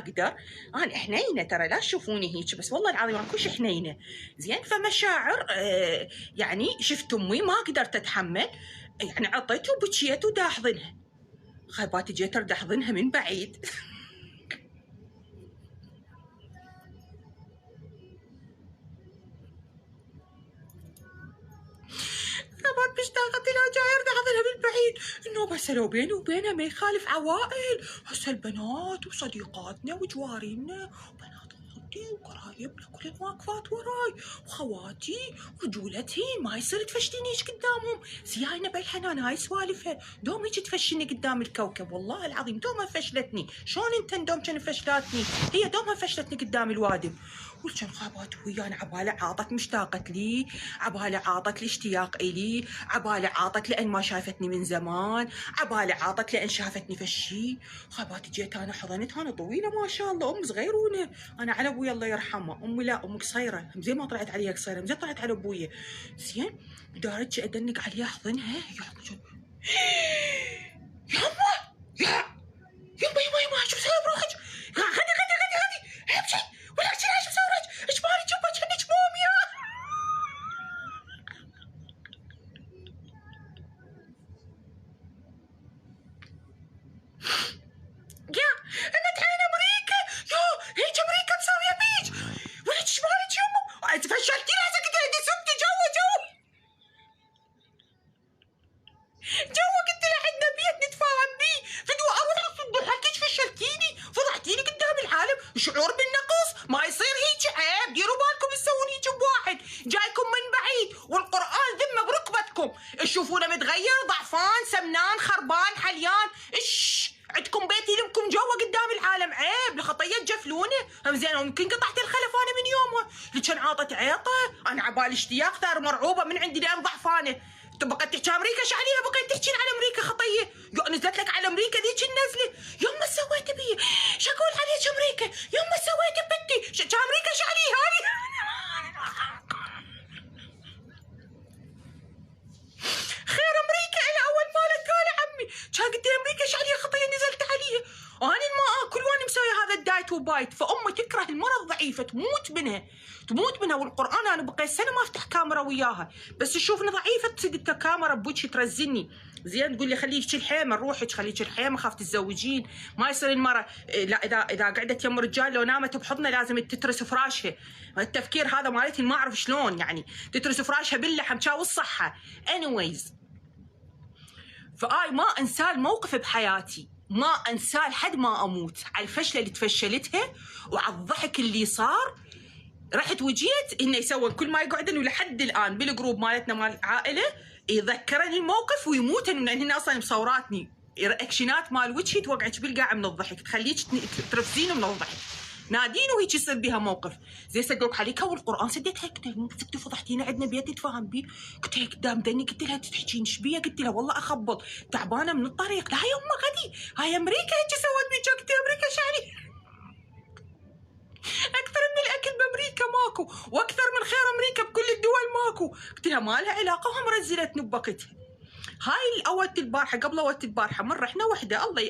اقدر، انا حنينه ترى، لا تشوفوني هيك، بس والله العظيم انا كلش حنينه. زين فمشاعر يعني شفت امي ما قدرت اتحمل، يعني عطيته وبكيت ودا احضنها. خيباتي جيت ارد احضنها من بعيد خيبات مشتاقة لها، جاي ارد احضنها من بعيد. انه بس لو بيني وبينها ما يخالف عوائل، هسه البنات وصديقاتنا وجوارينا وبنات خالتي وقرايبنا كلهن واقفات وراي، وخواتي رجولتهن، ما يصير تفشلينيش قدامهم. زياينة بالحنان هاي سوالفها، دوم هيك تفشلني قدام الكوكب، والله العظيم دومها فشلتني. شلون انت دوم كان فشلاتني؟ هي دومها فشلتني قدام الوادم. والجن خابات ويانا عبالة عاطت مشتاقت لي، عبالة عاطت لي اشتياق إلي، عبالة عاطت لأن ما شافتني من زمان، عبالة عاطت لأن شافتني فشي. خابات جيت أنا حضنتها، أنا طويلة ما شاء الله، أم صغيرونة، أنا على أبويا الله يرحمه، أمي لا أم قصيرة، زين ما طلعت عليها قصيرة، زين طلعت على أبويا. زين دارت أدنق عليها أحضنها، يما يما يما شو مسوي بروحك؟ غدي امشي ولا شو مسوي بروحك؟ ايش مالك يما كأنك موميا؟ يا انا تعين امريكا، يو هيك امريكا مسويه بيج، ولك ايش مالك يما؟ انت فشلتي راسك، انت سبتي جوا قلت له عندنا بيت نتفاهم بيه، فدوا اروح اصد حكيش فشلتيني، فضحتيني قدام العالم، شعور بالنقص، ما يصير هيك، عيب، ديروا بالكم تسوون هيك بواحد جايكم من بعيد، والقرآن ذمه بركبتكم، تشوفونه متغير، ضعفان، سمنان، خربان، حليان، عندكم بيت يلمكم جوا قدام العالم، عيب، لخطيه تجفلونه، زين يمكن قطعت الخلف انا من يومها، اللي كان عاطت عيطه، انا عبالي اشتياق ثار مرعوبه من عندي لين ضعفانه. بقيت تحكي امريكا ايش عليها؟ بقيت تحكين على امريكا خطيه، نزلت لك على امريكا ذيك النزله، يما سويت بي، شو اقول عليك امريكا؟ يما سويت بنتي، امريكا ايش عليها هذه؟ خير امريكا الى اول مالك قال عمي، كان قلت له امريكا ايش عليها خطيه نزلت عليها، انا ما اكل وانا مسوي هذا الدايت وبايت، فامي تكره المرض ضعيفه تموت منها، والقران انا بقيت سنه ما افتح كاميرا وياها، بس تشوفني ضعيفه تصيد الكاميرا بوجهي ترزني، زين تقول لي خليك الحيمه روحك، خليك الحيمه خاف تتزوجين، ما يصير المراه لا اذا قعدت يم رجال لو نامت بحضنه لازم تترس فراشها، التفكير هذا مالتي ما اعرف شلون يعني تترس فراشها باللحم كاو الصحه. anyways فاي ما انسى الموقف بحياتي، ما انسى لحد ما اموت، على الفشله اللي تفشلتها وعلى الضحك اللي صار. رحت وجيت انه يسوون كل ما يقعدن، ولحد الان بالجروب مالتنا مال العائله يذكرني الموقف ويموتن، لان هن اصلا مصوراتني رياكشنات مال وجهي توقعك بالقاع من الضحك، تخليك ترفزين من الضحك، نادين وهيك يصير بها موقف. زي سقوك عليك والقران سديتها، قلت لها مسكتي فضحتينا، عندنا بيت نتفاهم بيه، قلت لها قدام دني، قلت لها تحكين ايش بيا؟ قلت لها والله اخبط تعبانه من الطريق، لا يما غدي هاي امريكا هيك سوت بيك، قلت لها امريكا ايش علي؟ اكثر من الاكل بامريكا ماكو، واكثر من خير امريكا بكل الدول ماكو، قلت لها ما لها علاقه، وهم رزلتني بوقتها. هاي الاول البارحه قبل اول البارحه من رحنا وحده الله